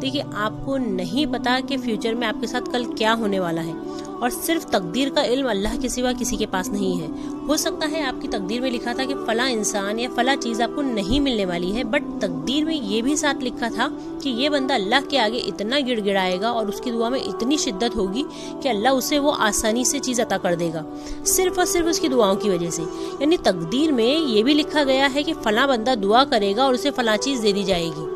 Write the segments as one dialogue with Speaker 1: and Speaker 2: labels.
Speaker 1: دیکھیے آپ کو نہیں پتا کہ فیوچر میں آپ کے ساتھ کل کیا ہونے والا ہے، اور صرف تقدیر کا علم اللہ کے سوا کسی کے پاس نہیں ہے۔ ہو سکتا ہے آپ کی تقدیر میں لکھا تھا کہ فلاں انسان یا فلاں چیز آپ کو نہیں ملنے والی ہے، بٹ تقدیر میں یہ بھی ساتھ لکھا تھا کہ یہ بندہ اللہ کے آگے اتنا گڑ گڑائے گا اور اس کی دعا میں اتنی شدت ہوگی کہ اللہ اسے وہ آسانی سے چیز عطا کر دے گا، صرف اور صرف اس کی دعاؤں کی وجہ سے۔ یعنی تقدیر میں یہ بھی لکھا گیا ہے کہ فلاں بندہ دعا کرے گا اور اسے فلاں چیز دے دی جائے گی۔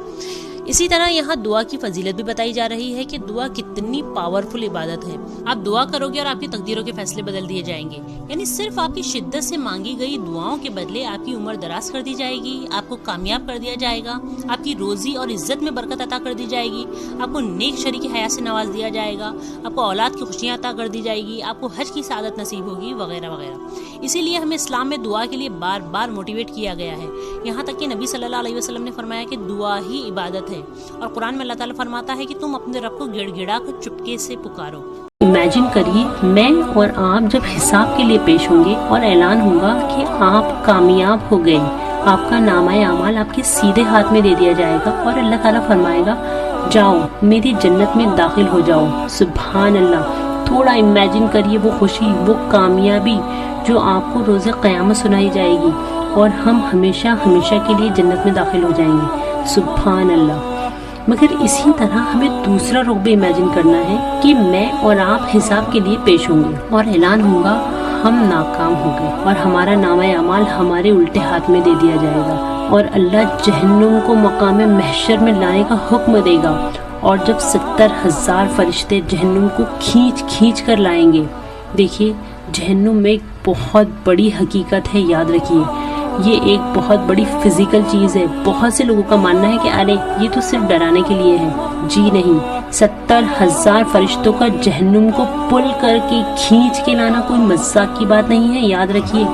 Speaker 1: اسی طرح یہاں دعا کی فضیلت بھی بتائی جا رہی ہے کہ دعا کتنی پاورفل عبادت ہے۔ آپ دعا کرو گے اور آپ کی تقدیروں کے فیصلے بدل دیے جائیں گے۔ یعنی صرف آپ کی شدت سے مانگی گئی دعاؤں کے بدلے آپ کی عمر دراز کر دی جائے گی، آپ کو کامیاب کر دیا جائے گا، آپ کی روزی اور عزت میں برکت عطا کر دی جائے گی، آپ کو نیک شریک حیا سے نواز دیا جائے گا، آپ کو اولاد کی خوشیاں عطا کر دی جائے گی، آپ کو حج کی سعادت نصیب ہوگی، وغیرہ وغیرہ۔ اسی لیے ہمیں اسلام میں دعا کے لیے بار بار موٹیویٹ کیا گیا ہے، یہاں تک کہ نبی صلی اللہ علیہ وسلم نے فرمایا کہ دعا ہی عبادت ہے، اور قرآن میں اللہ تعالیٰ فرماتا ہے کہ تم اپنے رب کو گڑ گڑا کر چپکے سے پکارو۔
Speaker 2: امیجن کریے میں اور آپ جب حساب کے لیے پیش ہوں گے اور اعلان ہوگا کہ آپ کامیاب ہو گئے، آپ کا نامہ اعمال آپ کے سیدھے ہاتھ میں دے دیا جائے گا اور اللہ تعالیٰ فرمائے گا جاؤ میری جنت میں داخل ہو جاؤ۔ سبحان اللہ، تھوڑا امیجن کریے وہ خوشی، وہ کامیابی جو آپ کو روز قیامت سنائی جائے گی، اور ہم ہمیشہ ہمیشہ کے لیے جنت میں داخل ہو جائیں گے۔ سبحان اللہ۔ مگر اسی طرح ہمیں دوسرا رخ بھی امیجن کرنا ہے کہ میں اور آپ حساب کے لیے پیش ہوں گے اور اعلان ہوگا ہم ناکام ہو گئے، اور ہمارا نامہ اعمال ہمارے الٹے ہاتھ میں دے دیا جائے گا، اور اللہ جہنم کو مقام محشر میں لانے کا حکم دے گا، اور جب 70,000 فرشتے جہنم کو کھینچ کھینچ کر لائیں گے۔ دیکھیے جہنم میں ایک بہت بڑی حقیقت ہے، یاد رکھیے یہ ایک بہت بڑی فزیکل چیز ہے۔ بہت سے لوگوں کا ماننا ہے کہ ارے یہ تو صرف ڈرانے کے لیے ہے، جی نہیں، 70,000 فرشتوں کا جہنم کو پل کر کے کھینچ کے لانا کوئی مذاق کی بات نہیں ہے، یاد رکھیے۔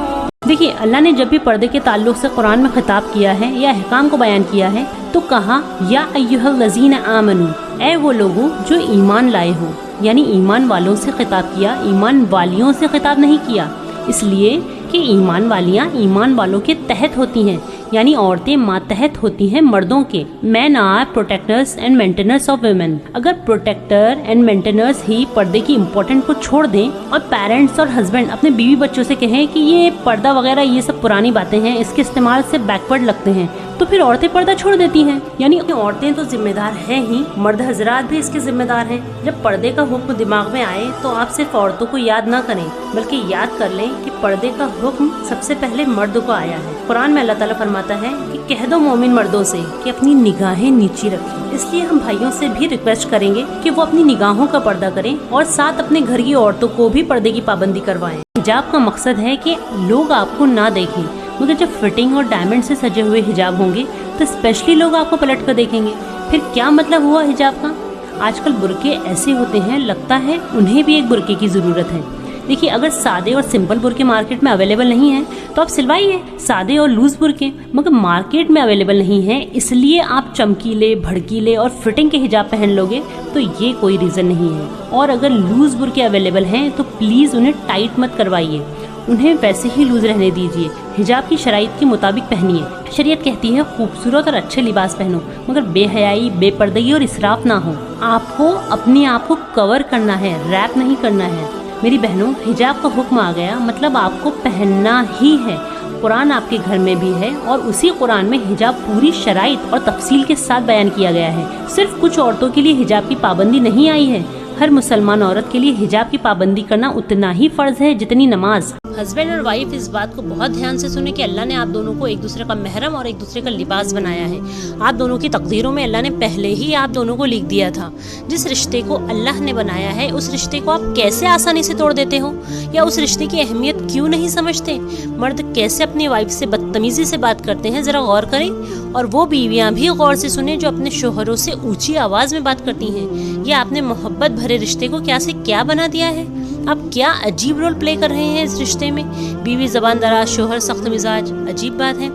Speaker 2: دیکھیے اللہ نے جب بھی پردے کے تعلق سے قرآن میں خطاب کیا ہے یا احکام کو بیان کیا ہے تو کہا یا ایھا الذین آمنوا، اے وہ لوگوں جو ایمان لائے ہو، یعنی ایمان والوں سے خطاب کیا، ایمان والیوں سے خطاب نہیں کیا، اس لیے کہ ایمان والیاں ایمان والوں کے تحت ہوتی ہیں، یعنی عورتیں ماتحت ہوتی ہیں مردوں کے۔ Men are protectors and maintainers of women. اگر پروٹیکٹر اینڈ مینٹینرز ہی پردے کی امپورٹنٹ کو چھوڑ دیں اور پیرنٹس اور ہسبینڈ اپنے بیوی بچوں سے کہیں کہ یہ پردہ وغیرہ یہ سب پرانی باتیں ہیں، اس کے استعمال سے بیکورڈ لگتے ہیں، تو پھر عورتیں پردہ چھوڑ دیتی ہیں۔ یعنی عورتیں تو ذمہ دار ہیں ہی، مرد حضرات بھی اس کے ذمہ دار ہیں۔ جب پردے کا حکم دماغ میں آئے تو آپ صرف عورتوں کو یاد نہ کریں بلکہ یاد کر لیں کہ پردے کا حکم سب سے پہلے مرد کو آیا ہے۔ قرآن میں اللہ تعالیٰ فرماتا ہے کہ کہہ دو مومن مردوں سے کہ اپنی نگاہیں نیچی رکھیں۔ اس لیے ہم بھائیوں سے بھی ریکویسٹ کریں گے کہ وہ اپنی نگاہوں کا پردہ کریں اور ساتھ اپنے گھر کی عورتوں کو بھی پردے کی پابندی کروائیں۔ حجاب کا مقصد ہے کہ لوگ آپ کو نہ دیکھیں، مگر جب فٹنگ اور ڈائمنڈ سے سجے ہوئے حجاب ہوں گے تو اسپیشلی لوگ آپ کو پلٹ کر دیکھیں گے۔ پھر کیا مطلب ہوا حجاب کا؟ آج کل برقعے ایسے ہوتے ہیں لگتا ہے انہیں بھی ایک برقعے کی ضرورت ہے۔ دیکھیے اگر سادے اور سمپل برقعے مارکیٹ میں اویلیبل نہیں ہیں تو آپ سلوائیے سادے اور لوز برقعے، مگر مارکیٹ میں اویلیبل نہیں ہیں اس لیے آپ چمکیلے بھڑکیلے اور فٹنگ کے حجاب پہن لو گے تو یہ کوئی ریزن نہیں ہے۔ اور اگر لوز برقعے اویلیبل ہیں تو پلیز انہیں ٹائٹ مت کروائیے، انہیں ویسے ہی لوز رہنے دیجیے، حجاب کی شرائط کے مطابق پہنیے۔ شریعت کہتی ہے خوبصورت اور اچھے لباس پہنو مگر بے حیائی، بے پردگی اور اسراف نہ ہو۔ آپ کو اپنے آپ کو کور کرنا ہے، ریپ نہیں کرنا ہے۔ میری بہنوں حجاب کا حکم آ گیا مطلب آپ کو پہننا ہی ہے۔ قرآن آپ کے گھر میں بھی ہے اور اسی قرآن میں حجاب پوری شرائط اور تفصیل کے ساتھ بیان کیا گیا ہے۔ صرف کچھ عورتوں کے لیے حجاب کی پابندی نہیں آئی ہے، ہر مسلمان عورت کے لیے حجاب کی پابندی کرنا اتنا ہی فرض ہے جتنی نماز۔
Speaker 1: ہسبینڈ اور وائف اس بات کو بہت دھیان سے سنیں کہ اللہ نے آپ دونوں کو ایک دوسرے کا محرم اور ایک دوسرے کا لباس بنایا ہے۔ آپ دونوں کی تقدیروں میں اللہ نے پہلے ہی آپ دونوں کو لکھ دیا تھا۔ جس رشتے کو اللہ نے بنایا ہے اس رشتے کو آپ کیسے آسانی سے توڑ دیتے ہو، یا اس رشتے کی اہمیت کیوں نہیں سمجھتے؟ مرد کیسے اپنی وائف سے بدتمیزی سے بات کرتے ہیں ذرا غور کریں، اور وہ بیویاں بھی غور سے سنیں جو اپنے شوہروں سے اونچی آواز میں بات کرتی ہیں۔ یہ آپ نے محبت بھرے رشتے کو کیا سے کیا بنا دیا ہے؟ آپ کیا عجیب رول پلے کر رہے ہیں اس رشتے میں؟ بیوی زبان دراز، شوہر سخت مزاج، عجیب بات ہے۔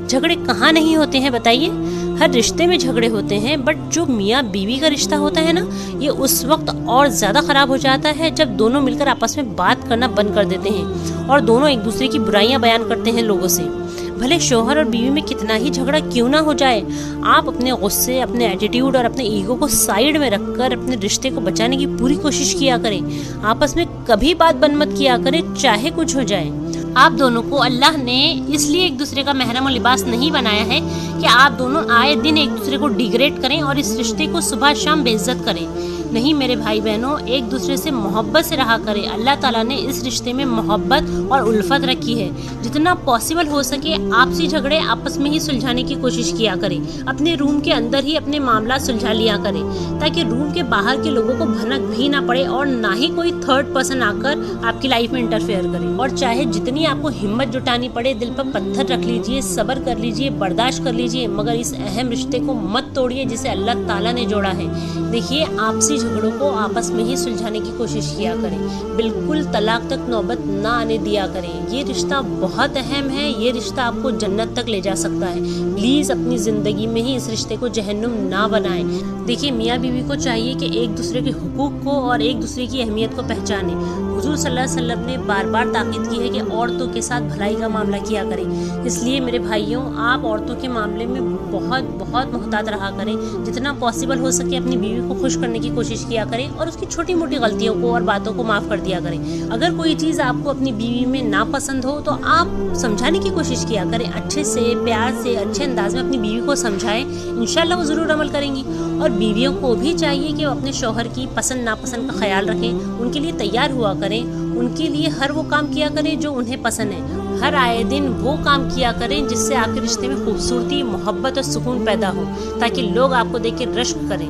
Speaker 1: جھگڑے کہاں نہیں ہوتے ہیں بتائیے؟ ہر رشتے میں جھگڑے ہوتے ہیں، بٹ جو میاں بیوی کا رشتہ ہوتا ہے نا یہ اس وقت اور زیادہ خراب ہو جاتا ہے جب دونوں مل کر آپس میں بات کرنا بند کر دیتے ہیں اور دونوں ایک دوسرے کی برائیاں بیان کرتے ہیں لوگوں سے۔ بھلے شوہر اور بیوی میں کتنا ہی جھگڑا کیوں نہ ہو جائے، آپ اپنے غصے، اپنے ایٹیٹیوڈ اور اپنے ایگو کو سائیڈ میں رکھ کر اپنے رشتے کو بچانے کی پوری کوشش کیا کریں. آپس میں کبھی بات بند مت کیا کریں، چاہے کچھ ہو جائے. آپ دونوں کو اللہ نے اس لیے ایک دوسرے کا محرم و لباس نہیں بنایا ہے کہ آپ دونوں آئے دن ایک دوسرے کو ڈیگریڈ کریں اور اس رشتے کو صبح شام بے عزت کریں. نہیں میرے بھائی بہنوں، ایک دوسرے سے محبت سے رہا کریں. اللہ تعالیٰ نے اس رشتے میں محبت اور الفت رکھی ہے. جتنا پاسبل ہو سکے آپسی جھگڑے آپس میں ہی سلجھانے کی کوشش کیا کریں. اپنے روم کے اندر ہی اپنے معاملات سلجھا لیا کریں تاکہ روم کے باہر کے لوگوں کو بھنک بھی نہ پڑے اور نہ ہی کوئی تھرڈ پرسن آ کر آپ کی لائف میں انٹرفیئر کرے. اور چاہے جتنی آپ کو ہمت جٹانی پڑے، دل پر پتھر رکھ لیجئے، صبر کر لیجئے، برداشت کر لیجئے، مگر اس اہم رشتے کو مت توڑیے جسے اللہ تعالیٰ نے جوڑا ہے. دیکھیے آپسی جھگڑوں کو آپس میں ہی سلجھانے کی کوشش کیا کریں. بالکل طلاق تک نوبت نہ آنے دیا کریں. یہ رشتہ بہت اہم ہے، یہ رشتہ آپ کو جنت تک لے جا سکتا ہے. پلیز اپنی زندگی میں ہی اس رشتے کو جہنم نہ بنائیں. دیکھیے میاں بیوی کو چاہیے کہ ایک دوسرے کے حقوق کو اور ایک دوسرے کی اہمیت کو پہچانیں. حضور صلی اللہ علیہ وسلم نے بار بار تاکید کی ہے کہ عورتوں کے ساتھ بھلائی کا معاملہ کیا کریں. اس لیے میرے بھائیوں، آپ عورتوں کے معاملے میں بہت بہت محتاط رہا کریں. جتنا پاسبل ہو سکے اپنی بیوی کو خوش کرنے کی کوشش کیا کریں اور اس کی چھوٹی موٹی غلطیوں کو اور باتوں کو معاف کر دیا کریں. اگر کوئی چیز آپ کو اپنی بیوی میں ناپسند ہو تو آپ سمجھانے کی کوشش کیا کریں. اچھے سے، پیار سے، اچھے انداز میں اپنی بیوی کو سمجھائیں. انشاءاللہ وہ ضرور عمل کریں گی. اور بیویوں کو بھی چاہیے کہ وہ اپنے شوہر کی پسند ناپسند کا خیال رکھیں، ان کے لیے تیار ہوا کریں، ان کے لیے ہر وہ کام کیا کریں جو انہیں پسند ہے. ہر آئے دن وہ کام کیا کریں جس سے آپ کے رشتے میں خوبصورتی، محبت اور سکون پیدا ہو تاکہ لوگ آپ کو دیکھ کے رشک کریں.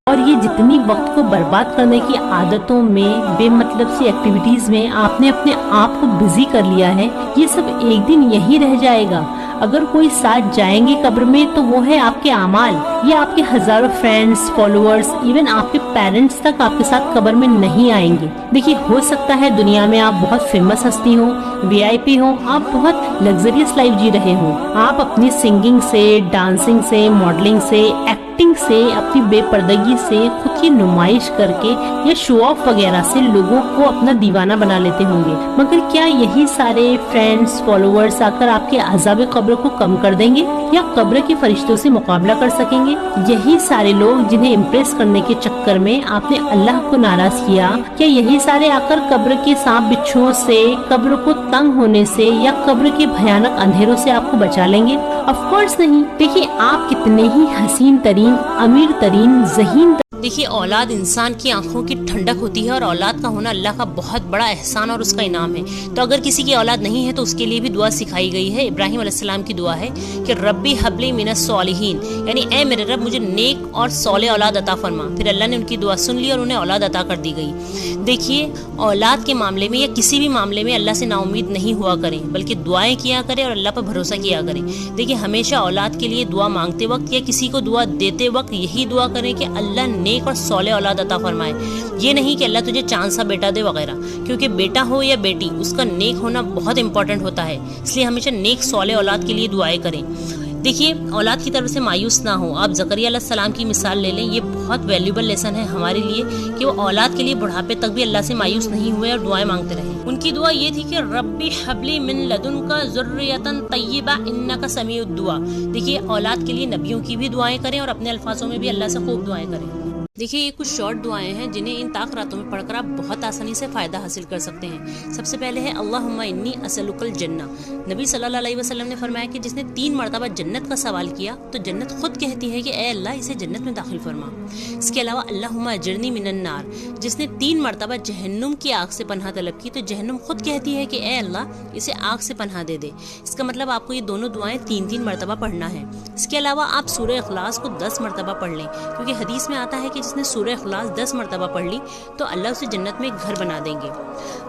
Speaker 2: اور یہ جتنی وقت کو برباد کرنے کی عادتوں میں، بے مطلب سی ایکٹیویٹیز میں آپ نے اپنے آپ کو بزی کر لیا ہے، یہ سب ایک دن یہی رہ جائے گا. اگر کوئی ساتھ جائیں گے قبر میں تو وہ ہے آپ کے اعمال. یہ آپ کے ہزاروں فرینڈز، فالوورز، ایون آپ کے پیرنٹس تک آپ کے ساتھ قبر میں نہیں آئیں گے. دیکھیے ہو سکتا ہے دنیا میں آپ بہت فیمس ہستی ہوں، VIP ہوں، آپ بہت لگژریس لائف جی رہے ہوں. آپ اپنی سنگنگ سے، ڈانسنگ سے، ماڈلنگ سے، ایکٹنگ سے، اپنی بے پردگی سے، خود کی نمائش کر کے یا شو آف وغیرہ سے لوگوں کو اپنا دیوانہ بنا لیتے ہوں گے. مگر کیا یہی سارے فرینڈز، فالوورز آ کر آپ کے عذاب قبر کو کم کر دیں گے یا قبر کے فرشتوں سے مقابلہ کر سکیں گے؟ یہی سارے لوگ جنہیں امپریس کرنے کے چکر میں آپ نے اللہ کو ناراض کیا، کیا یہی سارے آ کر قبر کے سانپ بچھوؤں سے، قبر کو تنگ ہونے سے یا قبر کے بھیانک اندھیروں سے آپ کو بچا لیں گے؟ آف کورس نہیں. دیکھیے آپ کتنے ہی حسین ترین، امیر ترین، ذہین.
Speaker 1: دیکھیے اولاد انسان کی آنکھوں کی ٹھنڈک ہوتی ہے اور اولاد کا ہونا اللہ کا بہت بڑا احسان اور اس کا انعام ہے. تو اگر کسی کی اولاد نہیں ہے تو اس کے لیے بھی دعا سکھائی گئی ہے. ابراہیم علیہ السلام کی دعا ہے کہ ربی حبلی من الصالحین، یعنی اے میرے رب مجھے نیک اور صالح اولاد عطا فرما. پھر اللہ نے ان کی دعا سن لی اور انہیں اولاد عطا کر دی گئی. دیکھیے اولاد کے معاملے میں یا کسی بھی معاملے میں اللہ سے نا امید نہیں ہوا کریں، بلکہ دعائیں کیا کریں اور اللہ پر بھروسہ کیا کریں. دیکھیے ہمیشہ اولاد کے لیے دعا مانگتے وقت یا کسی کو دعا دیتے وقت یہی دعا کریں کہ اللہ نیک اور صالح اولاد عطا فرمائے. یہ نہیں کہ اللہ تجھے چاند سا بیٹا دے وغیرہ، کیونکہ بیٹا ہو یا بیٹی اس کا نیک ہونا بہت امپورٹنٹ ہوتا ہے. اس لیے ہمیشہ نیک صالح اولاد کے لیے دعائیں کریں. دیکھیے اولاد کی طرف سے مایوس نہ ہو. آپ زکریا علیہ السلام کی مثال لے لیں، یہ بہت ویلیوبل لیسن ہے ہمارے لیے کہ وہ اولاد کے لیے بڑھاپے تک بھی اللہ سے مایوس نہیں ہوئے اور دعائیں مانگتے رہے. ان کی دعا یہ تھی کہ ربی حبلی من لدنک ذریۃ طیبہ انک سمیع الدعاء. دیکھیے اولاد کے لیے نبیوں کی بھی دعائیں کریں اور اپنے الفاظوں میں بھی اللہ سے خوب دعائیں کریں. دیکھیے یہ کچھ شارٹ دعائیں ہیں جنہیں ان طاق راتوں میں پڑھ کر آپ بہت آسانی سے فائدہ حاصل کر سکتے ہیں. سب سے پہلے ہے اللہم انی اسألک الجنہ. نبی صلی اللہ علیہ وسلم نے فرمایا کہ جس نے 3 مرتبہ جنت کا سوال کیا تو جنت خود کہتی ہے کہ اے اللہ اسے جنت میں داخل فرما. اس کے علاوہ اللہم اجرنی من النار. جس نے 3 مرتبہ جہنم کی آگ سے پناہ طلب کی تو جہنم خود کہتی ہے کہ اے اللہ اسے آگ سے پناہ دے دے. اس کا مطلب آپ کو یہ دونوں دعائیں 3 مرتبہ پڑھنا ہے. اس کے علاوہ آپ سورہ اخلاص کو 10 مرتبہ پڑھ لیں، کیونکہ حدیث میں آتا ہے کہ جس نے سورہ اخلاص 10 مرتبہ پڑھ لی تو اللہ اسے جنت میں ایک گھر بنا دیں گے.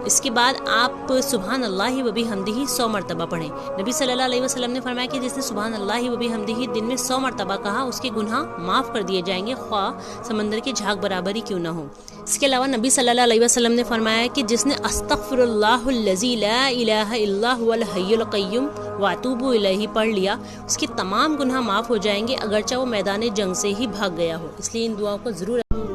Speaker 1: اس کے بعد آپ سبحان اللہ و بحمدہ 100 مرتبہ پڑھیں. نبی صلی اللہ علیہ وسلم نے فرمایا کہ جس نے سبحان اللہ و بحمدہ دن میں 100 مرتبہ کہا اس کے گناہ معاف کر دیے جائیں گے، خواہ سمندر کے جھاگ برابر ہی کیوں نہ ہو. اس کے علاوہ نبی صلی اللہ علیہ وسلم نے فرمایا کہ جس نے استغفر اللہ الذی لا الہ الا هو الحی القیوم واتوب الیہ پڑھ لیا اس کے تمام گناہ معاف ہو جائیں گے، اگرچہ وہ میدان جنگ سے ہی بھاگ گیا ہو. اس لیے ان دعاؤں کو ضرور